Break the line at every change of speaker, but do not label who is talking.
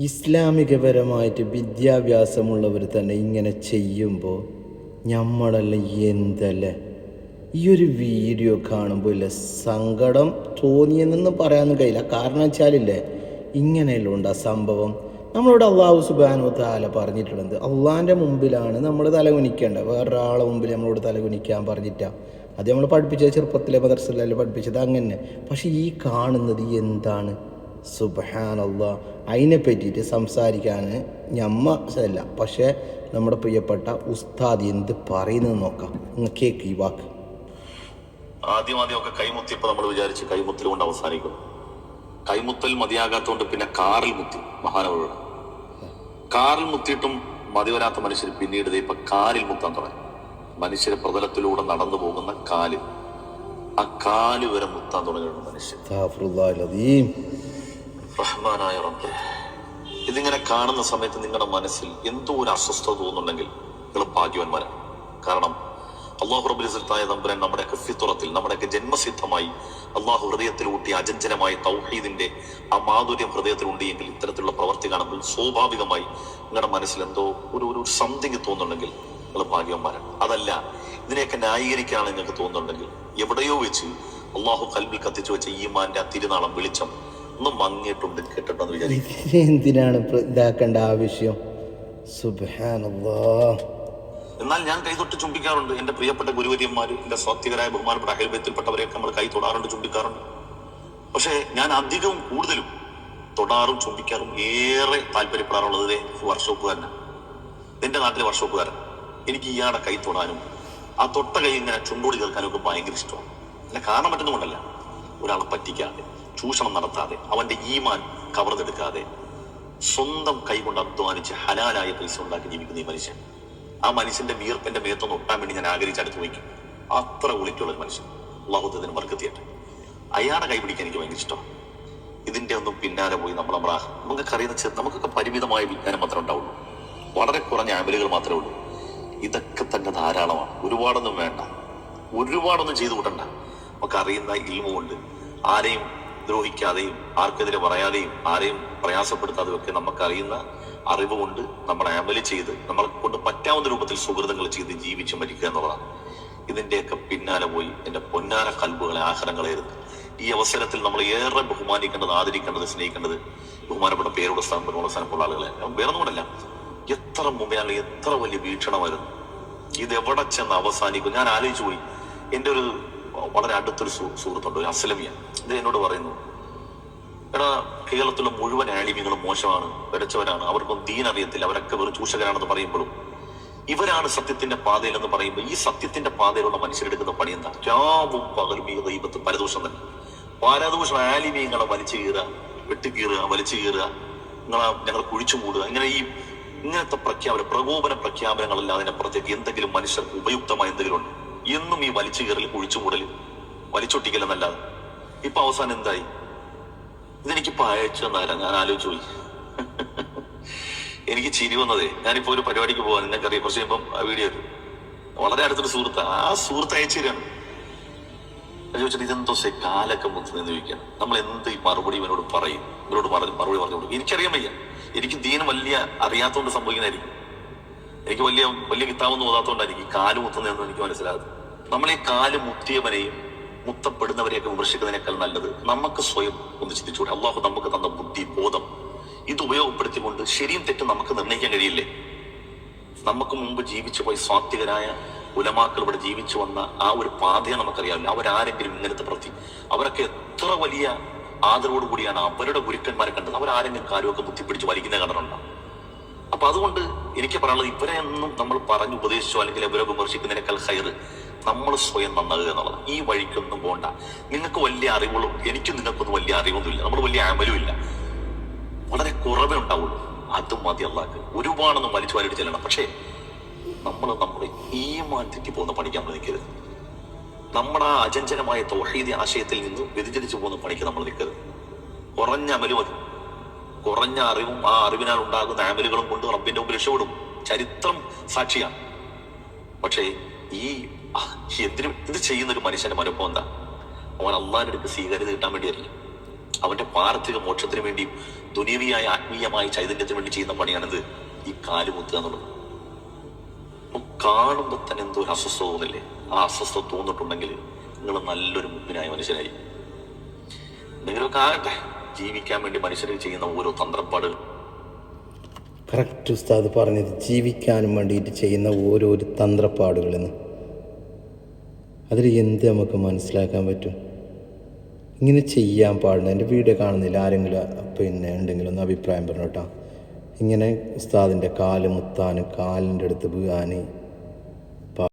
ഇസ്ലാമികപരമായിട്ട് വിദ്യാഭ്യാസമുള്ളവർ തന്നെ ഇങ്ങനെ ചെയ്യുമ്പോൾ നമ്മളെല്ലാം എന്തല്ലേ ഈ ഒരു വീഡിയോ കാണുമ്പോൾ ഇല്ല സങ്കടം തോന്നിയെന്നൊന്നും പറയാനൊന്നും കഴിയില്ല. കാരണം വെച്ചാലില്ലേ ഇങ്ങനെയല്ല ഉണ്ട് ആ സംഭവം. നമ്മളോട് അള്ളാഹു സുബ്ഹാനഹു വ തആല പറഞ്ഞിട്ടുള്ളത് അള്ളാഹിൻ്റെ മുമ്പിലാണ് നമ്മൾ തലകുനിക്കേണ്ടത്. വേറൊരാളെ മുമ്പിൽ നമ്മളോട് തലകുനിക്കാൻ പറഞ്ഞിട്ടാണ്. അത് നമ്മൾ പഠിപ്പിച്ചത് ചെറുപ്പത്തിലെ മദർസയിലല്ലേ പഠിപ്പിച്ചത് അങ്ങനെ. പക്ഷെ ഈ കാണുന്നത് എന്താണ്? സുബ്ഹാനല്ലാഹ്. അതിനെ പറ്റിയിട്ട് സംസാരിക്കാൻ അല്ല, പക്ഷേ നമ്മുടെ പ്രിയപ്പെട്ട ഉസ്താദ് എന്ത് പറയുന്നത് നോക്കാം. കേക്ക് ഈ വാക്ക്.
ആദ്യമൊക്കെ കൈമുത്തിയപ്പോൾ നമ്മൾ വിചാരിച്ച് കൈമുത്തൽ കൊണ്ട് അവസാനിക്കും. കൈമുത്തൽ മതിയാകാത്തതുകൊണ്ട് പിന്നെ കാറിൽ മുത്തി. മഹാനവരോട് കാറിൽ മുത്തിയിട്ടും മതി വരാത്ത മനുഷ്യർ പിന്നീട് ഇപ്പൊ കാലിൽ മുത്താൻ തുടങ്ങി. മനുഷ്യരെ പ്രതലത്തിലൂടെ നടന്നു പോകുന്ന കാല്, ആ കാല് വരെ മുത്താൻ തുടങ്ങിയിട്ടുണ്ട് മനുഷ്യൻ. റഹ്മാനായ റബ്ബ്, ഇതിങ്ങനെ കാണുന്ന സമയത്ത് നിങ്ങളുടെ മനസ്സിൽ എന്തോ ഒരു അസ്വസ്ഥത തോന്നുന്നുണ്ടെങ്കിൽ നിങ്ങൾ ഭാഗ്യവാന്മാരാണ്. കാരണം അള്ളാഹു റബ്ബുൽ ഇസ്സത്തായ തമ്പുരാൻ നമ്മുടെയൊക്കെ ഫിത്രത്തിൽ, നമ്മുടെയൊക്കെ ജന്മസിദ്ധമായി അള്ളാഹു ഹൃദയത്തിൽ ഊട്ടിയ അജഞ്ചലമായ തൗഹീദിന്റെ ആ മാധുര്യം ഹൃദയത്തിലുണ്ട് എങ്കിൽ ഇത്തരത്തിലുള്ള പ്രവർത്തി കാണുമ്പോൾ സ്വാഭാവികമായി നിങ്ങളുടെ മനസ്സിൽ എന്തോ ഒരു സംതിങ് തോന്നുന്നുണ്ടെങ്കിൽ നിങ്ങൾ ഭാഗ്യവാന്മാരാണ്. അതല്ല, ഇതിനെയൊക്കെ ന്യായീകരിക്കാനാണ് നിങ്ങൾക്ക് തോന്നുന്നുണ്ടെങ്കിൽ എവിടെയോ വെച്ച് അള്ളാഹു കൽബിൽ കത്തിച്ചു വെച്ച ഈമാന്റെ ആ തിരുനാളം വെളിച്ചം ഒന്നും മങ്ങിയിട്ടുണ്ട്, കേട്ടിട്ടുണ്ടെന്ന് വിചാരിക്കും.
എന്തിനാണ് ഇതാക്കേണ്ട ആവശ്യം? സുബ്ഹാനല്ലാഹ്.
എന്നാൽ ഞാൻ കൈതൊട്ട് ചുംബിക്കാറുണ്ട്. എന്റെ പ്രിയപ്പെട്ട ഗുരുവര്യന്മാര്, എന്റെ സ്വാത്വികരായ ബഹുമാനപ്പെട്ട അഹൽബൈത്തിൽപ്പെട്ടവരെയൊക്കെ നമ്മൾ കൈ തൊടാറുണ്ട്, ചുംബിക്കാറുണ്ട്. പക്ഷെ ഞാൻ അധികവും കൂടുതലും തൊടാറും ചുംബിക്കാറും ഏറെ താല്പര്യപ്പെടാറുള്ളത് വർഷോപ്പുകാരനാണ്. എന്റെ നാട്ടിലെ വർഷോപ്പുകാരൻ. എനിക്ക് ഇയാളുടെ കൈ തൊടാനും ആ തൊട്ട കൈ ഇങ്ങനെ ചുണ്ടോടി ചേർക്കാനും ഒക്കെ ഭയങ്കര ഇഷ്ടമാണ്. അല്ല, കാരണം മറ്റൊന്നും കൊണ്ടല്ല, ഒരാളെ പറ്റിക്കാതെ, ചൂഷണം നടത്താതെ, അവന്റെ ഈമാൻ കവർന്നെടുക്കാതെ സ്വന്തം കൈ കൊണ്ട് അധ്വാനിച്ച് ഹലാലായ പൈസ ഉണ്ടാക്കി ജീവിക്കുന്ന ഈ മനുഷ്യൻ, ആ മനുഷ്യന്റെ വിയർപ്പിന്റെ മേത്തൊന്ന് ഒട്ടാൻ വേണ്ടി ഞാൻ ആഗ്രഹിച്ച് അടുത്ത് വയ്ക്കും. അത്ര ക്വാളിറ്റിയുള്ള ഒരു മനുഷ്യൻ. അള്ളാഹുദ്ദീന് ബർക്കത്ത് ചെയ്യട്ടെ. അയാളുടെ കൈ പിടിക്കാൻ എനിക്ക് ഭയങ്കര ഇഷ്ടമാണ്. ഇതിന്റെ ഒന്നും പിന്നാലെ പോയി നമുക്കൊക്കെ അറിയുന്ന നമുക്കൊക്കെ പരിമിതമായ വിജ്ഞാനം മാത്രമേ ഉണ്ടാവുള്ളൂ. വളരെ കുറഞ്ഞ ആമ്പലുകൾ മാത്രമേ ഉള്ളൂ. ഇതൊക്കെ തന്നെ ധാരാളമാണ്. ഒരുപാടൊന്നും വേണ്ട, ഒരുപാടൊന്നും ചെയ്തു കൂട്ടണ്ട. നമുക്ക് അറിയുന്ന ഇൽമുകൊണ്ട് ആരെയും ദ്രോഹിക്കാതെയും ആർക്കെതിരെ പറയാതെയും ആരെയും പ്രയാസപ്പെടുത്താതെയും ഒക്കെ നമുക്കറിയുന്ന അറിവ് കൊണ്ട് നമ്മൾ അമല് ചെയ്ത് നമ്മളെ കൊണ്ട് പറ്റാവുന്ന രൂപത്തിൽ സുഹൃതങ്ങൾ ചെയ്ത് ജീവിച്ച് മരിക്കുക എന്നുള്ളതാണ്. ഇതിന്റെയൊക്കെ പിന്നാലെ പോയി എന്റെ പൊന്നാര കൽബുകളെ, ആഹാരങ്ങളായിരുന്നു. ഈ അവസരത്തിൽ നമ്മൾ ഏറെ ബഹുമാനിക്കേണ്ടത്, ആദരിക്കേണ്ടത്, സ്നേഹിക്കേണ്ടത് ബഹുമാനപ്പെട്ട പേരുടെ സ്ഥാനമുള്ള ആളുകളെ. വേറൊന്നുകൊണ്ടല്ല, എത്ര മുമ്പേ എത്ര വലിയ വീക്ഷണമായിരുന്നു. ഇതെവിടെ ചെന്ന് അവസാനിക്കും? ഞാൻ ആലോചിച്ചു പോയി. എൻ്റെ ഒരു വളരെ അടുത്തൊരു സുഹൃത്തുണ്ട്, ഒരു അസ്ലമിയ. ഇത് എന്നോട് പറയുന്നു, എടാ, കേരളത്തിലെ മുഴുവൻ ആലിമ്യങ്ങളും മോശമാണ്, പിഴച്ചവരാണ്, അവർക്കൊന്നും ദീൻ അറിയത്തില്ല, അവരൊക്കെ വെറും ചൂഷകരാണെന്ന് പറയുമ്പോഴും ഇവരാണ് സത്യത്തിന്റെ പാതയിൽ എന്ന് പറയുമ്പോൾ ഈ സത്യത്തിന്റെ പാതയിലുള്ള മനുഷ്യരെടുക്കുന്ന പണി എന്താ? രാവും പകലും ഈ ദൈവത്ത് പരദോഷം തന്നെ. പരദോഷം ആലിമ്യങ്ങളെ വലിച്ചു കീറുക, വെട്ടിക്കീറുക, വലിച്ചു കീറുക, ഞങ്ങൾ കുഴിച്ചു മൂടുക, ഇങ്ങനത്തെ പ്രകോപന പ്രഖ്യാപനങ്ങളല്ലാതെ അതിനപ്പുറത്തേക്ക് എന്തെങ്കിലും മനുഷ്യർക്ക് ഉപയുക്തമായ എന്തെങ്കിലും ഉണ്ട്? എന്നും ഈ വലിച്ചു കീറൽ, കുഴിച്ചുകൂടൽ, വലിച്ചൊട്ടിക്കലെന്നല്ലാതെ. ഇപ്പൊ അവസാനം എന്തായി? ഇതെനിക്കിപ്പോ അയച്ചു തന്നാരാ? ഞാൻ ആലോചിച്ചു പോയി. എനിക്ക് ചിരി വന്നതേ, ഞാനിപ്പോ ഒരു പരിപാടിക്ക് പോകാൻ, നിങ്ങൾക്കറിയാം, കുറച്ച് കഴിയുമ്പം ആ വീഡിയോ വളരെ അടുത്തൊരു സുഹൃത്ത്, ആ സുഹൃത്ത് അയച്ചു തരാണ്. ചോദിച്ചിട്ട് ഇതെന്തോ കാലൊക്കെ മുത്തുനിന്ന് ചോദിക്കാണ്. നമ്മൾ എന്ത് ഈ മറുപടി ഇവനോട് പറയും? ഇവരോട് മറുപടി പറഞ്ഞു കൊടുക്കും. എനിക്കറിയാൻ വയ്യ, എനിക്ക് ദീനം വലിയ അറിയാത്തോണ്ട് സംഭവിക്കുന്നതായിരിക്കും. എനിക്ക് വലിയ വലിയ കിതാബൊന്നും ഓതാത്തോണ്ടായിരിക്കും ഈ കാല് മുത്തുന്നതെന്ന് എനിക്ക് മനസ്സിലാകുന്നത്. നമ്മൾ ഈ കാല് മുത്തിയവനെയും മുത്തപ്പെടുന്നവരെയൊക്കെ വിമർശിക്കുന്നതിനേക്കാൾ നല്ലത് നമുക്ക് സ്വയം ഒന്ന് ചിന്തിച്ചുകൂടെ? അള്ളാഹു നമുക്ക് തന്ന ബുദ്ധി, ബോധം ഇത് ഉപയോഗപ്പെടുത്തിക്കൊണ്ട് ശരിയും തെറ്റും നമുക്ക് നിർണ്ണയിക്കാൻ കഴിയില്ലേ? നമുക്ക് മുമ്പ് ജീവിച്ചു പോയി സ്വാത്വികരായ ഉലമാക്കൾ ഇവിടെ ജീവിച്ചു വന്ന ആ ഒരു പാതയെ നമുക്കറിയാവില്ല. അവരാരെങ്കിലും ഇങ്ങനത്തെ പ്രതി, അവരൊക്കെ എത്ര വലിയ ആദരവോട് കൂടിയാണ് അവരുടെ ഗുരുക്കന്മാരെ കണ്ടത്. അവരാരെങ്കിലും കാര്യമൊക്കെ ബുദ്ധിപ്പിടിച്ച് വലിക്കുന്ന കണ്ടിട്ടുണ്ടോ? അപ്പൊ അതുകൊണ്ട് എനിക്ക് പറയാനുള്ളത്, ഇവരെ ഒന്നും നമ്മൾ പറഞ്ഞു ഉപദേശിച്ചോ അല്ലെങ്കിൽ ഇവരെ വിമർശിക്കുന്നതിനേക്കാൾ ഹൈർ നമ്മൾ സ്വയം നന്നാകുക എന്നുള്ളത്. ഈ വഴിക്കൊന്നും പോണ്ട. നിങ്ങൾക്ക് വലിയ അറിവുകളും എനിക്കും നിങ്ങൾക്കൊന്നും വലിയ അറിവൊന്നുമില്ല, നമ്മൾ വലിയ അമലും ഇല്ല, വളരെ കുറവേ ഉണ്ടാവുള്ളൂ. അതും മതി അള്ളാഹ്ക്ക്. ഒരുപാടൊന്നും വലിച്ചു വാരിട്ട് ചെല്ലണം. പക്ഷേ നമ്മുടെ ഈമാൻ തെറ്റി പോകുന്ന പണിക്ക് നമ്മൾ നിൽക്കരുത്. നമ്മുടെ ആ അചഞ്ചലമായ തൗഹീദി ആശയത്തിൽ നിന്ന് വ്യതിചലിച്ചു പോകുന്ന പണിക്ക് നമ്മൾ നിൽക്കരുത്. കുറഞ്ഞ അമലും മതി, കുറഞ്ഞ അറിവും ആ അറിവിനാൽ ഉണ്ടാകുന്ന അമലുകളും കൊണ്ട് റബ്ബിന്റെ മുമ്പിൽ രക്ഷപ്പെടും. ചരിത്രം സാക്ഷിയാണ്. പക്ഷേ എന്തിനും ഇത് ചെയ്യുന്ന ഒരു മനുഷ്യന്റെ മനോഭാവം എന്താ? അവൻ അള്ളാഹിന്റെ അടുത്ത് സ്വീകാര്യത കിട്ടാൻ വേണ്ടിയായിരിക്കും. അവന്റെ പാർത്ഥിക മോക്ഷത്തിന് വേണ്ടിയും ദുനിയവിയായ ആത്മീയമായ ചൈതന്യത്തിന് വേണ്ടി ചെയ്യുന്ന പണിയാണിത്, ഈ കാലുമുത്തുക എന്നുള്ളത്. അപ്പം കാണുമ്പോൾ തന്നെ എന്തോ ഒരു അസ്വസ്ഥത തോന്നില്ലേ? ആ അസ്വസ്ഥത തോന്നിട്ടുണ്ടെങ്കിൽ നിങ്ങൾ നല്ലൊരു മുഗ്നായ മനുഷ്യനായി. എന്തെങ്കിലുമൊക്കെ ആകട്ടെ, ജീവിക്കാൻ വേണ്ടി മനുഷ്യർ ചെയ്യുന്ന ഓരോ തന്ത്രപ്പാടുകൾ.
കറക്റ്റ് ഉസ്താദ് പറഞ്ഞത്, ജീവിക്കാനും വേണ്ടിയിട്ട് ചെയ്യുന്ന ഓരോരോ തന്ത്രപ്പാടുകളെന്ന്. അതിൽ എന്ത് നമുക്ക് മനസ്സിലാക്കാൻ പറ്റും? ഇങ്ങനെ ചെയ്യാൻ പാടില്ല. എൻ്റെ വീഡിയോ കാണുന്നില്ല ആരെങ്കിലും ഉണ്ടെങ്കിലും ഒന്ന് അഭിപ്രായം പറഞ്ഞു കേട്ടോ. ഇങ്ങനെ ഉസ്താദിൻ്റെ കാല് മുത്താനും കാലിൻ്റെ അടുത്ത് വീഴാൻ